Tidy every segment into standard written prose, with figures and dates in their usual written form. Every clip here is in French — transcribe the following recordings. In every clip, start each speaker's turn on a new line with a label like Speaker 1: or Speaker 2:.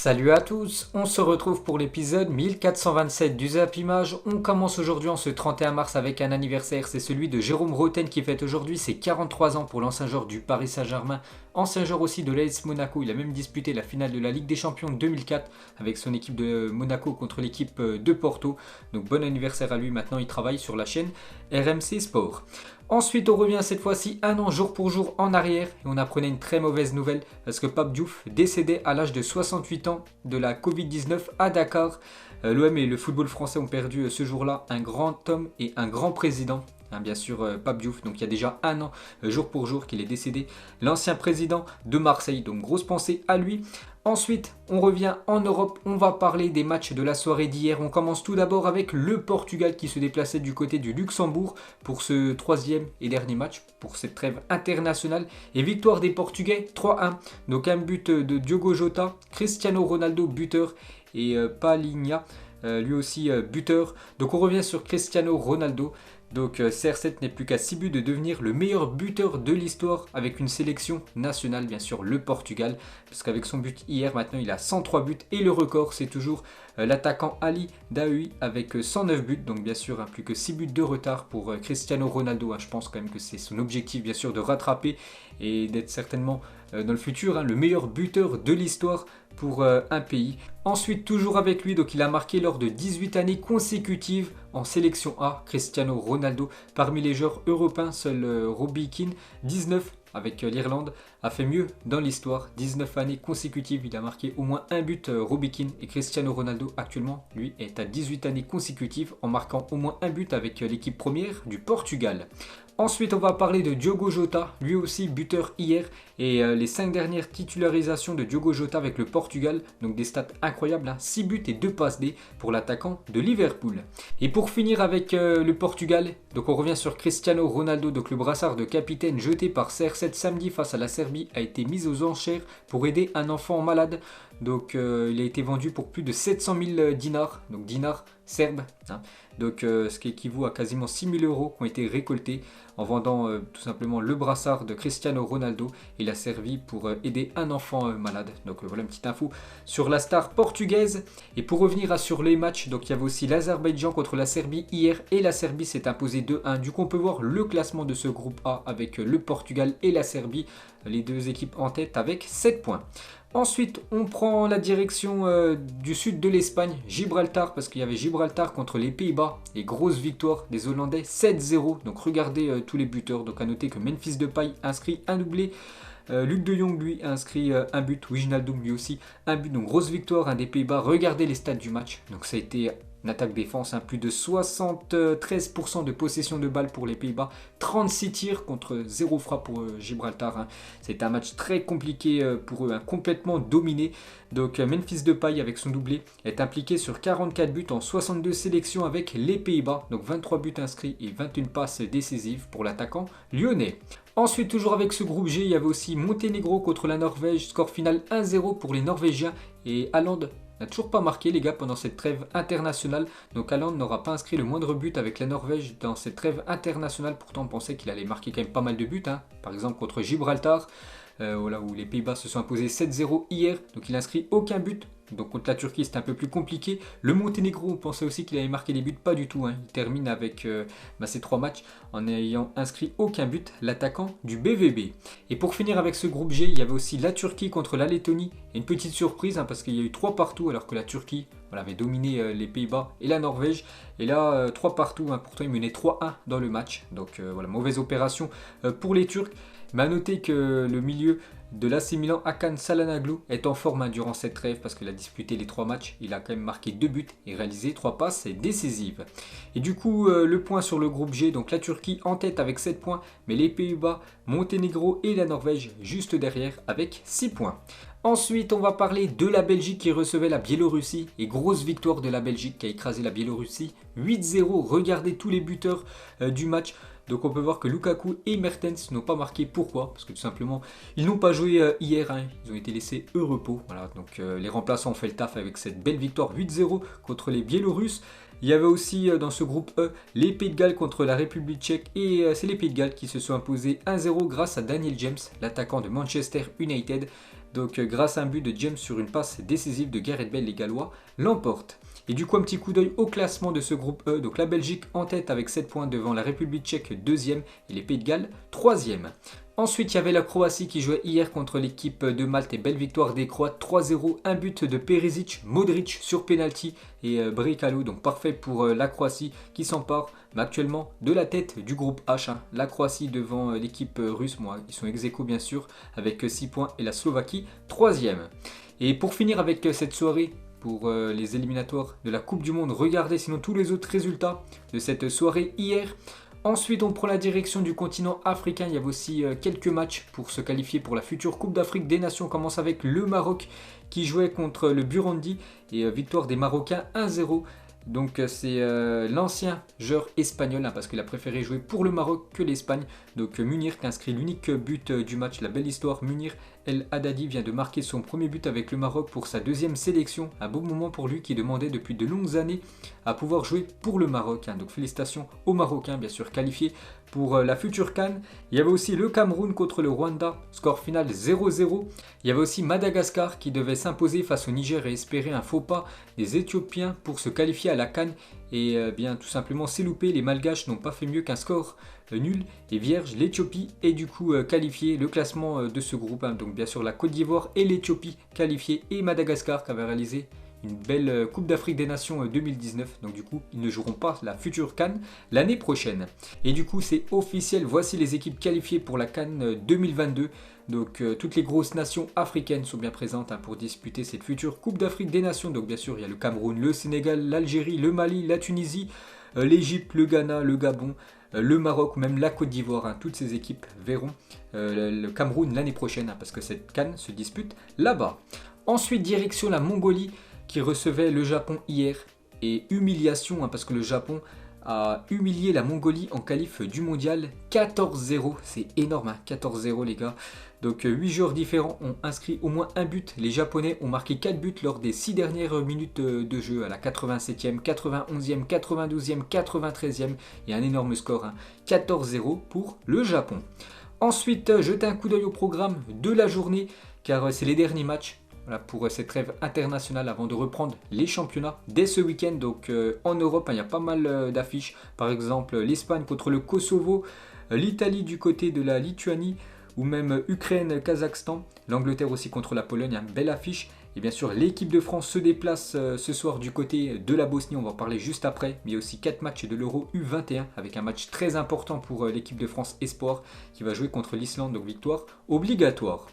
Speaker 1: Salut à tous, on se retrouve pour l'épisode 1427 du Zap Image. On commence aujourd'hui en ce 31 mars avec un anniversaire, c'est celui de Jérôme Roten qui fête aujourd'hui ses 43 ans pour l'ancien joueur du Paris Saint-Germain, ancien joueur aussi de l'AS Monaco. Il a même disputé la finale de la Ligue des Champions 2004 avec son équipe de Monaco contre l'équipe de Porto. Donc bon anniversaire à lui, maintenant il travaille sur la chaîne RMC Sport. Ensuite, on revient cette fois-ci un an jour pour jour en arrière et on apprenait une très mauvaise nouvelle parce que Pape Diouf décédait à l'âge de 68 ans de la Covid-19 à Dakar. L'OM et le football français ont perdu ce jour-là un grand homme et un grand président. Bien sûr, Pape Diouf, donc il y a déjà un an, jour pour jour, qu'il est décédé. L'ancien président de Marseille, donc grosse pensée à lui. Ensuite, on revient en Europe, on va parler des matchs de la soirée d'hier. On commence tout d'abord avec le Portugal qui se déplaçait du côté du Luxembourg pour ce troisième et dernier match, pour cette trêve internationale. Et victoire des Portugais 3-1. Donc un but de Diogo Jota, Cristiano Ronaldo buteur et Palhinha lui aussi buteur. Donc on revient sur Cristiano Ronaldo. Donc CR7 n'est plus qu'à 6 buts de devenir le meilleur buteur de l'histoire avec une sélection nationale, bien sûr le Portugal, parce qu'avec son but hier, maintenant il a 103 buts et le record c'est toujours l'attaquant Ali Daoui avec 109 buts, donc bien sûr plus que 6 buts de retard pour Cristiano Ronaldo. Je pense quand même que c'est son objectif bien sûr de rattraper et d'être certainement dans le futur le meilleur buteur de l'histoire pour un pays. Ensuite, toujours avec lui, donc il a marqué lors de 18 années consécutives en sélection A, Cristiano Ronaldo. Parmi les joueurs européens, seul Robbie Keane, 19 avec l'Irlande, a fait mieux dans l'histoire. 19 années consécutives, il a marqué au moins un but Robbie Keane, et Cristiano Ronaldo actuellement, lui, est à 18 années consécutives en marquant au moins un but avec l'équipe première du Portugal. Ensuite, on va parler de Diogo Jota, lui aussi buteur hier, et les 5 dernières titularisations de Diogo Jota avec le Portugal, donc des stats incroyables, 6 buts et 2 passes D pour l'attaquant de Liverpool. Et pour finir avec le Portugal, donc on revient sur Cristiano Ronaldo, donc le brassard de capitaine jeté par CR7 samedi face à la Serbie a été mis aux enchères pour aider un enfant malade. Donc il a été vendu pour plus de 700 000 dinars, donc dinars serbes, donc ce qui équivaut à quasiment 6 000 euros qui ont été récoltés en vendant tout simplement le brassard de Cristiano Ronaldo. Il a servi pour aider un enfant malade. Donc voilà une petite info sur la star portugaise. Et pour revenir sur les matchs, donc il y avait aussi l'Azerbaïdjan contre la Serbie hier et la Serbie s'est imposée 2-1. Du coup on peut voir le classement de ce groupe A avec le Portugal et la Serbie, les deux équipes en tête avec 7 points. Ensuite, on prend la direction du sud de l'Espagne, Gibraltar, parce qu'il y avait Gibraltar contre les Pays-Bas, et grosse victoire des Hollandais 7-0. Donc regardez tous les buteurs. Donc à noter que Memphis Depay inscrit un doublé, Luc de Jong lui a inscrit un but, Wijnaldum lui aussi un but. Donc grosse victoire des Pays-Bas. Regardez les stats du match. Donc ça a été une attaque-défense, plus de 73% de possession de balle pour les Pays-Bas, 36 tirs contre 0 frappe pour Gibraltar. C'est un match très compliqué pour eux, complètement dominé. Donc Memphis Depay avec son doublé est impliqué sur 44 buts en 62 sélections avec les Pays-Bas. Donc 23 buts inscrits et 21 passes décisives pour l'attaquant lyonnais. Ensuite, toujours avec ce groupe G, il y avait aussi Monténégro contre la Norvège, score final 1-0 pour les Norvégiens, et Haaland n'a toujours pas marqué les gars pendant cette trêve internationale. Donc Haaland n'aura pas inscrit le moindre but avec la Norvège dans cette trêve internationale. Pourtant on pensait qu'il allait marquer quand même pas mal de buts, par exemple contre Gibraltar, voilà, où les Pays-Bas se sont imposés 7-0 hier. Donc il n'inscrit aucun but. Donc contre la Turquie c'était un peu plus compliqué. Le Monténégro, on pensait aussi qu'il allait marquer des buts, pas du tout. Il termine avec ces 3 matchs en n'ayant inscrit aucun but, l'attaquant du BVB. Et pour finir avec ce groupe G, il y avait aussi la Turquie contre la Lettonie. Et une petite surprise parce qu'il y a eu 3 partout alors que la Turquie avait dominé les Pays-Bas et la Norvège. Et là 3 partout, pourtant ils menaient 3-1 dans le match. Donc voilà, mauvaise opération pour les Turcs. Mais à noter que le milieu de l'AC Milan, Hakan Çalhanoğlu, est en forme durant cette trêve parce qu'il a disputé les 3 matchs. Il a quand même marqué 2 buts et réalisé 3 passes décisives. Et du coup, le point sur le groupe G, donc la Turquie en tête avec 7 points, mais les Pays-Bas, Monténégro et la Norvège juste derrière avec 6 points. Ensuite, on va parler de la Belgique qui recevait la Biélorussie. Et grosse victoire de la Belgique qui a écrasé la Biélorussie 8-0. Regardez tous les buteurs du match. Donc on peut voir que Lukaku et Mertens n'ont pas marqué. Pourquoi? Parce que tout simplement, ils n'ont pas joué hier. Ils ont été laissés au repos. Voilà, donc les remplaçants ont fait le taf avec cette belle victoire 8-0 contre les Biélorusses. Il y avait aussi dans ce groupe E les Pays de Galles contre la République tchèque. Et c'est les Pays de Galles qui se sont imposés 1-0 grâce à Daniel James, l'attaquant de Manchester United. Donc grâce à un but de James sur une passe décisive de Gareth Bale, les Gallois l'emportent. Et du coup un petit coup d'œil au classement de ce groupe E. Donc la Belgique en tête avec 7 points devant la République tchèque 2e et les Pays de Galles 3e. Ensuite, il y avait la Croatie qui jouait hier contre l'équipe de Malte et belle victoire des Croates 3-0. Un but de Perisic, Modric sur penalty et Bricalo. Donc parfait pour la Croatie qui s'empare actuellement de la tête du groupe H. La Croatie devant l'équipe russe, ils sont ex-aequo bien sûr avec 6 points et la Slovaquie 3e. Et pour finir avec cette soirée, pour les éliminatoires de la Coupe du Monde, regardez sinon tous les autres résultats de cette soirée hier. Ensuite, on prend la direction du continent africain. Il y avait aussi quelques matchs pour se qualifier pour la future Coupe d'Afrique des Nations. On commence avec le Maroc qui jouait contre le Burundi et victoire des Marocains 1-0. Donc c'est l'ancien joueur espagnol parce qu'il a préféré jouer pour le Maroc que l'Espagne. Donc Munir qui inscrit l'unique but du match, la belle histoire. Munir El Haddadi vient de marquer son premier but avec le Maroc pour sa deuxième sélection. Un beau moment pour lui qui demandait depuis de longues années à pouvoir jouer pour le Maroc. Donc félicitations aux Marocains bien sûr qualifiés pour la future CAN. Il y avait aussi le Cameroun contre le Rwanda, score final 0-0. Il y avait aussi Madagascar qui devait s'imposer face au Niger et espérer un faux pas des Éthiopiens pour se qualifier à la CAN. Et bien tout simplement c'est loupé, les Malgaches n'ont pas fait mieux qu'un score nul et vierge. L'Éthiopie est du coup qualifiée, le classement de ce groupe. Donc bien sûr la Côte d'Ivoire et l'Éthiopie qualifiées et Madagascar qui avait réalisé une belle Coupe d'Afrique des Nations 2019. Donc du coup, ils ne joueront pas la future CAN l'année prochaine. Et du coup, c'est officiel. Voici les équipes qualifiées pour la CAN 2022. Donc toutes les grosses nations africaines sont bien présentes pour disputer cette future Coupe d'Afrique des Nations. Donc bien sûr, il y a le Cameroun, le Sénégal, l'Algérie, le Mali, la Tunisie, l'Égypte, le Ghana, le Gabon, le Maroc, même la Côte d'Ivoire. Toutes ces équipes verront le Cameroun l'année prochaine parce que cette CAN se dispute là-bas. Ensuite, direction la Mongolie qui recevait le Japon hier. Et humiliation parce que le Japon a humilié la Mongolie en qualif du mondial 14-0. C'est énorme, 14-0 les gars. Donc 8 joueurs différents ont inscrit au moins un but. Les Japonais ont marqué 4 buts lors des 6 dernières minutes de jeu à la 87e, 91e, 92e, 93e. Il y a un énorme score, 14-0 pour le Japon. Ensuite, jetez un coup d'œil au programme de la journée car c'est les derniers matchs. Voilà, pour cette trêve internationale avant de reprendre les championnats dès ce week-end. Donc en Europe, il y a pas mal d'affiches. Par exemple, l'Espagne contre le Kosovo, l'Italie du côté de la Lituanie ou même Ukraine-Kazakhstan. L'Angleterre aussi contre la Pologne, une belle affiche. Et bien sûr, l'équipe de France se déplace ce soir du côté de la Bosnie. On va en parler juste après. Mais il y a aussi 4 matchs de l'Euro U21 avec un match très important pour l'équipe de France Espoir qui va jouer contre l'Islande. Donc victoire obligatoire.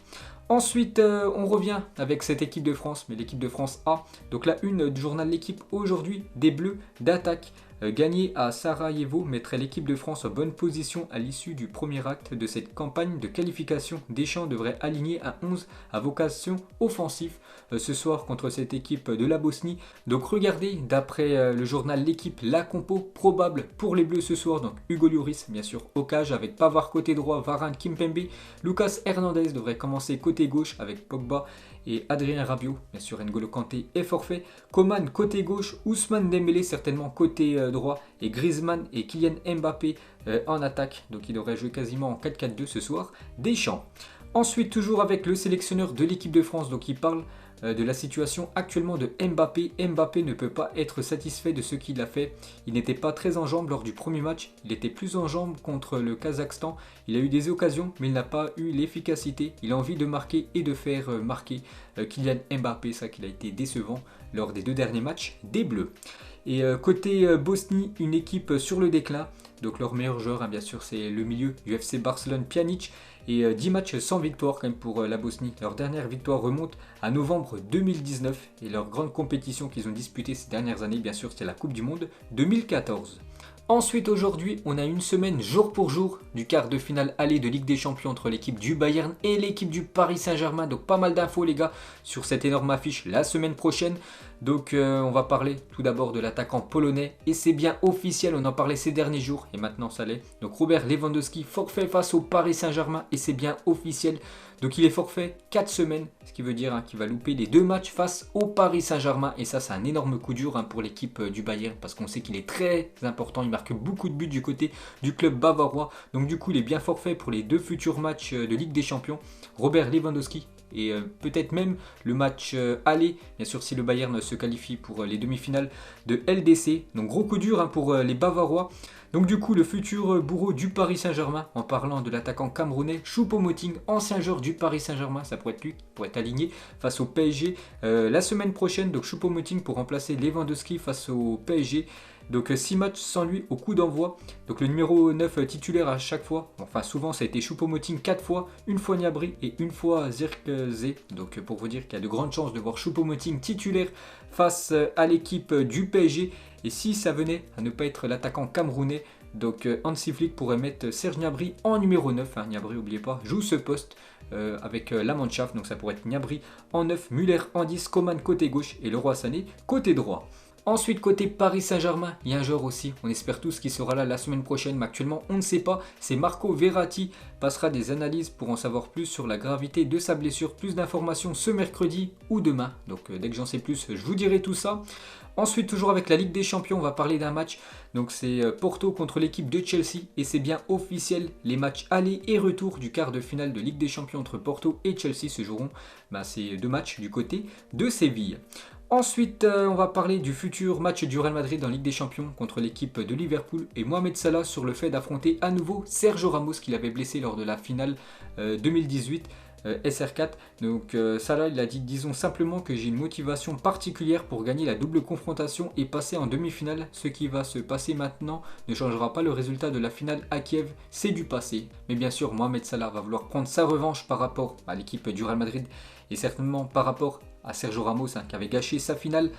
Speaker 1: Ensuite, on revient avec cette équipe de France, mais l'équipe de France A. Donc la une du journal L'équipe aujourd'hui, des Bleus d'attaque. Gagner à Sarajevo mettrait l'équipe de France en bonne position à l'issue du premier acte de cette campagne de qualification. Deschamps devrait aligner un 11 à vocation offensive ce soir contre cette équipe de la Bosnie. Donc regardez, d'après le journal L'équipe, la compo probable pour les Bleus ce soir. Donc Hugo Lloris, bien sûr, au cage avec Pavard côté droit, Varane, Kimpembe. Lucas Hernandez devrait commencer côté gauche avec Pogba et Adrien Rabiot. Bien sûr, N'Golo Kanté est forfait. Coman côté gauche, Ousmane Dembélé certainement côté droit et Griezmann et Kylian Mbappé en attaque. Donc il devrait jouer quasiment en 4-4-2 ce soir. Deschamps. Ensuite, toujours avec le sélectionneur de l'équipe de France, donc il parle de la situation actuellement de Mbappé. Mbappé ne peut pas être satisfait de ce qu'il a fait. Il n'était pas très en jambes lors du premier match. Il était plus en jambes contre le Kazakhstan. Il a eu des occasions, mais il n'a pas eu l'efficacité. Il a envie de marquer et de faire marquer Kylian Mbappé. Ça qu'il a été décevant lors des 2 derniers matchs des Bleus. Et côté Bosnie, une équipe sur le déclin. Donc leur meilleur joueur, bien sûr, c'est le milieu du FC Barcelone, Pjanic. Et 10 matchs sans victoire quand même pour la Bosnie. Leur dernière victoire remonte à novembre 2019. Et leur grande compétition qu'ils ont disputée ces dernières années, bien sûr, c'était la Coupe du Monde 2014. Ensuite, aujourd'hui, on a une semaine jour pour jour du quart de finale aller de Ligue des Champions entre l'équipe du Bayern et l'équipe du Paris Saint-Germain. Donc pas mal d'infos les gars sur cette énorme affiche la semaine prochaine. Donc on va parler tout d'abord de l'attaquant polonais et c'est bien officiel, on en parlait ces derniers jours et maintenant ça l'est. Donc Robert Lewandowski forfait face au Paris Saint-Germain et c'est bien officiel. Donc il est forfait 4 semaines, ce qui veut dire qu'il va louper les 2 matchs face au Paris Saint-Germain. Et ça c'est un énorme coup dur pour l'équipe du Bayern parce qu'on sait qu'il est très important. Il marque beaucoup de buts du côté du club bavarois. Donc du coup il est bien forfait pour les 2 futurs matchs de Ligue des Champions. Robert Lewandowski et peut-être même le match aller, bien sûr si le Bayern se qualifie pour les demi-finales de LDC. Donc gros coup dur pour les Bavarois. Donc du coup le futur bourreau du Paris Saint-Germain, en parlant de l'attaquant camerounais Choupo-Moting, ancien joueur du Paris Saint-Germain, ça pourrait être lui, pourrait être aligné face au PSG la semaine prochaine. Donc Choupo-Moting pour remplacer Lewandowski face au PSG. Donc 6 matchs sans lui au coup d'envoi. Donc le numéro 9 titulaire à chaque fois. Enfin souvent ça a été Choupo-Moting 4 fois, une fois Gnabry et une fois Zirkzee. Donc pour vous dire qu'il y a de grandes chances de voir Choupo-Moting titulaire face à l'équipe du PSG. Et si ça venait à ne pas être l'attaquant camerounais, donc Hansi Flick pourrait mettre Serge Gnabry en numéro 9. Gnabry, n'oubliez pas, joue ce poste avec la Mannschaft. Donc ça pourrait être Gnabry en 9, Müller en 10, Coman côté gauche et Leroy Sané côté droit. Ensuite, côté Paris Saint-Germain, il y a un joueur aussi, on espère tous qu'il sera là la semaine prochaine, mais actuellement on ne sait pas, c'est Marco Verratti, passera des analyses pour en savoir plus sur la gravité de sa blessure, plus d'informations ce mercredi ou demain, donc dès que j'en sais plus, je vous dirai tout ça. Ensuite, toujours avec la Ligue des Champions, on va parler d'un match, donc c'est Porto contre l'équipe de Chelsea, et c'est bien officiel, les matchs aller et retour du quart de finale de Ligue des Champions entre Porto et Chelsea se joueront, ces deux matchs du côté de Séville. Ensuite, on va parler du futur match du Real Madrid en Ligue des Champions contre l'équipe de Liverpool et Mohamed Salah sur le fait d'affronter à nouveau Sergio Ramos qu'il avait blessé lors de la finale 2018 SR4. Donc Salah il a dit, disons simplement que j'ai une motivation particulière pour gagner la double confrontation et passer en demi-finale. Ce qui va se passer maintenant ne changera pas le résultat de la finale à Kiev, c'est du passé. Mais bien sûr, Mohamed Salah va vouloir prendre sa revanche par rapport à l'équipe du Real Madrid et certainement par rapport à Sergio Ramos qui avait gâché sa finale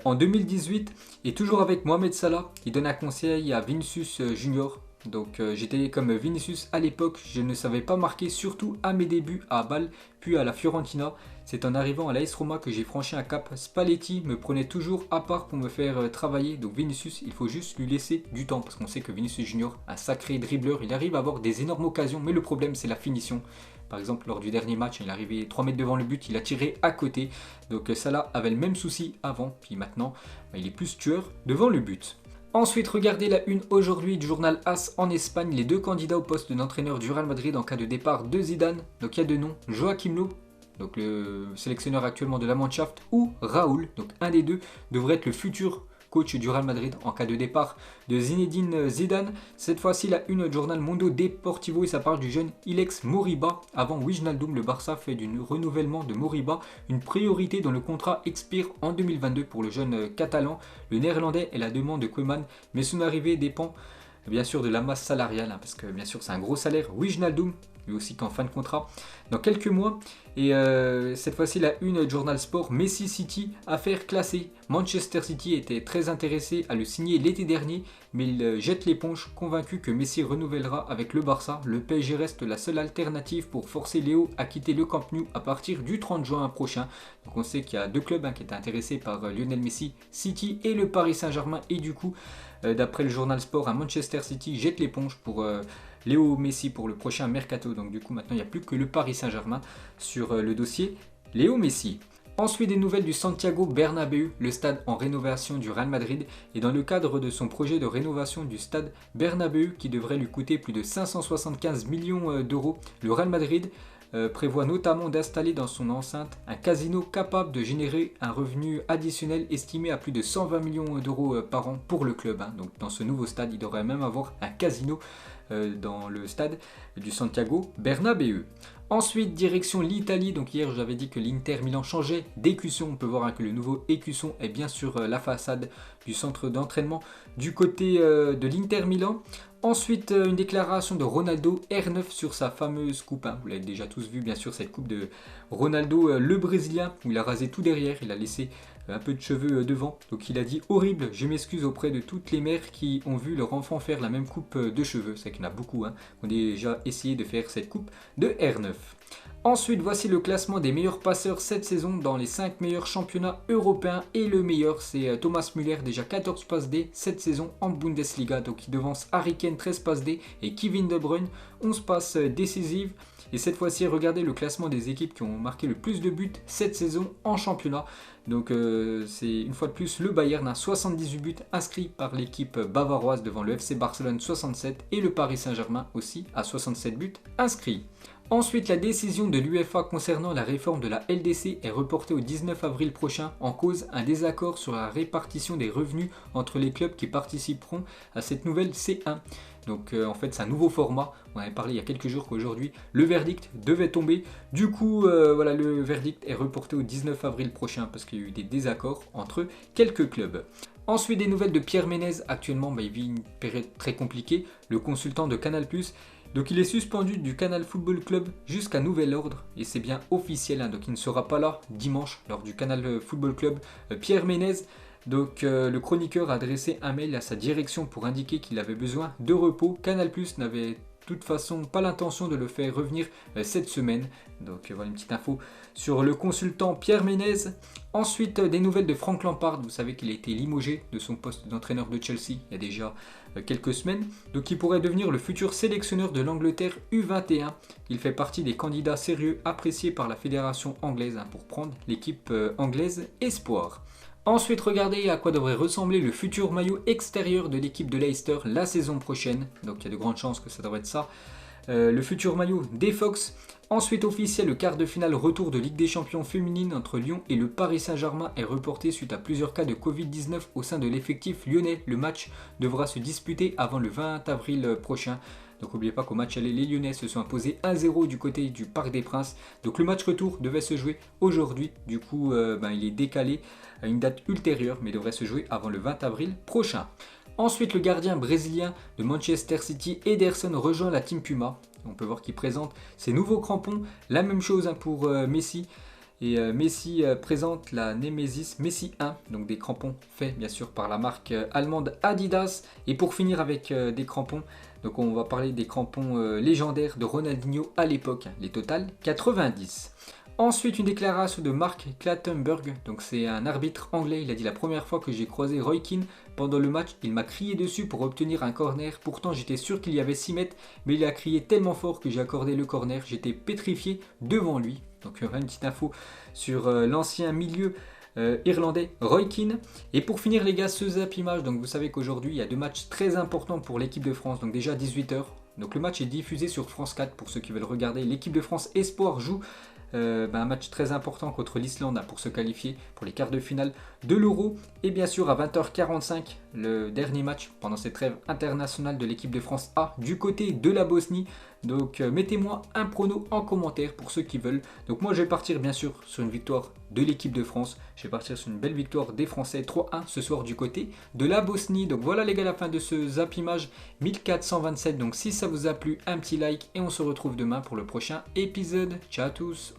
Speaker 1: en 2018. Et toujours avec Mohamed Salah, il donne un conseil à Vinicius Junior. Donc j'étais comme Vinicius à l'époque, je ne savais pas marquer, surtout à mes débuts à Bâle, puis à la Fiorentina. C'est en arrivant à l'AS Roma que j'ai franchi un cap. Spalletti me prenait toujours à part pour me faire travailler. Donc Vinicius, il faut juste lui laisser du temps parce qu'on sait que Vinicius Junior, un sacré dribbleur, il arrive à avoir des énormes occasions, mais le problème c'est la finition. Par exemple, lors du dernier match, il est arrivé 3 mètres devant le but, il a tiré à côté. Donc Salah avait le même souci avant, puis maintenant, il est plus tueur devant le but. Ensuite, regardez la une aujourd'hui du journal AS en Espagne, les deux candidats au poste d'entraîneur du Real Madrid en cas de départ de Zidane. Donc il y a deux noms, Joachim Löw, donc le sélectionneur actuellement de la Mannschaft, ou Raoul, donc un des deux devrait être le futur coach du Real Madrid en cas de départ de Zinedine Zidane. Cette fois-ci, la une du journal Mundo Deportivo et ça parle du jeune Ilex Moriba. Avant Wijnaldum, le Barça fait du renouvellement de Moriba une priorité dont le contrat expire en 2022 pour le jeune catalan. Le néerlandais est la demande de Koeman, mais son arrivée dépend bien sûr de la masse salariale, parce que bien sûr c'est un gros salaire. Wijnaldum, lui aussi qu'en fin de contrat dans quelques mois. Et cette fois-ci la une du journal Sport, Messi City, affaire classée. Manchester City était très intéressé à le signer l'été dernier, mais il jette l'éponge, convaincu que Messi renouvellera avec le Barça. Le PSG reste la seule alternative pour forcer Léo à quitter le Camp Nou à partir du 30 juin prochain. Donc on sait qu'il y a deux clubs qui étaient intéressés par Lionel Messi, City et le Paris Saint-Germain, et du coup d'après le journal Sport, Manchester City jette l'éponge pour Léo Messi pour le prochain mercato. Donc du coup maintenant il n'y a plus que le Paris Saint-Germain sur le dossier Léo Messi. Ensuite, des nouvelles du Santiago Bernabéu, le stade en rénovation du Real Madrid. Et dans le cadre de son projet de rénovation du stade Bernabéu, qui devrait lui coûter plus de 575 millions d'euros, le Real Madrid prévoit notamment d'installer dans son enceinte un casino capable de générer un revenu additionnel estimé à plus de 120 millions d'euros par an pour le club. Donc dans ce nouveau stade, il devrait même avoir un casino dans le stade du Santiago Bernabéu. Ensuite, direction l'Italie. Donc hier, j'avais dit que l'Inter Milan changeait d'écusson. On peut voir que le nouveau écusson est bien sur la façade du centre d'entraînement du côté de l'Inter Milan. Ensuite, une déclaration de Ronaldo R9 sur sa fameuse coupe. Vous l'avez déjà tous vu, bien sûr, cette coupe de Ronaldo, le Brésilien, où il a rasé tout derrière. Il a laissé un peu de cheveux devant. Donc il a dit horrible, je m'excuse auprès de toutes les mères qui ont vu leur enfant faire la même coupe de cheveux. C'est qu'il y en a beaucoup qui ont déjà essayé de faire cette coupe de R9. Ensuite, voici le classement des meilleurs passeurs cette saison dans les 5 meilleurs championnats européens. Et le meilleur, c'est Thomas Müller, déjà 14 passes D cette saison en Bundesliga. Donc il devance Harry Kane, 13 passes D, et Kevin De Bruyne, 11 passes décisives. Et cette fois-ci, regardez le classement des équipes qui ont marqué le plus de buts cette saison en championnat. Donc c'est une fois de plus le Bayern à 78 buts inscrits par l'équipe bavaroise devant le FC Barcelone 67 et le Paris Saint-Germain aussi à 67 buts inscrits. Ensuite, la décision de l'UEFA concernant la réforme de la LDC est reportée au 19 avril prochain en cause un désaccord sur la répartition des revenus entre les clubs qui participeront à cette nouvelle C1. Donc en fait c'est un nouveau format, on avait parlé il y a quelques jours qu'aujourd'hui le verdict devait tomber. Du coup voilà, le verdict est reporté au 19 avril prochain parce qu'il y a eu des désaccords entre quelques clubs. Ensuite des nouvelles de Pierre Ménez, actuellement il vit une période très compliquée, le consultant de Canal+. Donc il est suspendu du Canal Football Club jusqu'à nouvel ordre et c'est bien officiel, hein, donc il ne sera pas là dimanche lors du Canal Football Club. Pierre Ménez. Donc le chroniqueur a adressé un mail à sa direction pour indiquer qu'il avait besoin de repos. Canal+ n'avait de toute façon pas l'intention de le faire revenir cette semaine. Donc voilà une petite info sur le consultant Pierre Ménez. Ensuite des nouvelles de Frank Lampard. Vous savez qu'il a été limogé de son poste d'entraîneur de Chelsea il y a déjà quelques semaines. Donc il pourrait devenir le futur sélectionneur de l'Angleterre U21. Il fait partie des candidats sérieux appréciés par la fédération anglaise pour prendre l'équipe anglaise espoir. Ensuite, regardez à quoi devrait ressembler le futur maillot extérieur de l'équipe de Leicester la saison prochaine. Donc il y a de grandes chances que ça devrait être ça. Le futur maillot des Fox. Ensuite officiel, le quart de finale retour de Ligue des Champions féminine entre Lyon et le Paris Saint-Germain est reporté suite à plusieurs cas de Covid-19 au sein de l'effectif lyonnais. Le match devra se disputer avant le 20 avril prochain. Donc n'oubliez pas qu'au match aller, les Lyonnais se sont imposés 1-0 du côté du Parc des Princes. Donc le match retour devait se jouer aujourd'hui. Du coup, il est décalé à une date ultérieure, mais devrait se jouer avant le 20 avril prochain. Ensuite, le gardien brésilien de Manchester City, Ederson, rejoint la Team Puma. On peut voir qu'il présente ses nouveaux crampons. La même chose pour Messi. Et Messi présente la Nemesis Messi 1, donc des crampons faits bien sûr par la marque allemande Adidas. Et pour finir avec des crampons, donc on va parler des crampons légendaires de Ronaldinho à l'époque, les Total 90. Ensuite, une déclaration de Mark Clattenburg, donc c'est un arbitre anglais. Il a dit: la première fois que j'ai croisé Roy Keane pendant le match, il m'a crié dessus pour obtenir un corner. Pourtant, j'étais sûr qu'il y avait 6 mètres, mais il a crié tellement fort que j'ai accordé le corner. J'étais pétrifié devant lui. Donc, une petite info sur l'ancien milieu irlandais Roy Keane. Et pour finir les gars, ce Zap Image, donc vous savez qu'aujourd'hui il y a 2 matchs très importants pour l'équipe de France, donc déjà à 18h. Donc le match est diffusé sur France 4 pour ceux qui veulent regarder. L'équipe de France Espoir joue un match très important contre l'Islande pour se qualifier pour les quarts de finale de l'Euro. Et bien sûr à 20h45 le dernier match pendant cette trêve internationale de l'équipe de France A du côté de la Bosnie. Donc mettez-moi un prono en commentaire pour ceux qui veulent. Donc moi je vais partir bien sûr sur une victoire de l'équipe de France. Je vais partir sur une belle victoire des Français 3-1 ce soir du côté de la Bosnie. Donc voilà les gars, la fin de ce Zap Image 1427. Donc si ça vous a plu, un petit like et on se retrouve demain pour le prochain épisode. Ciao à tous.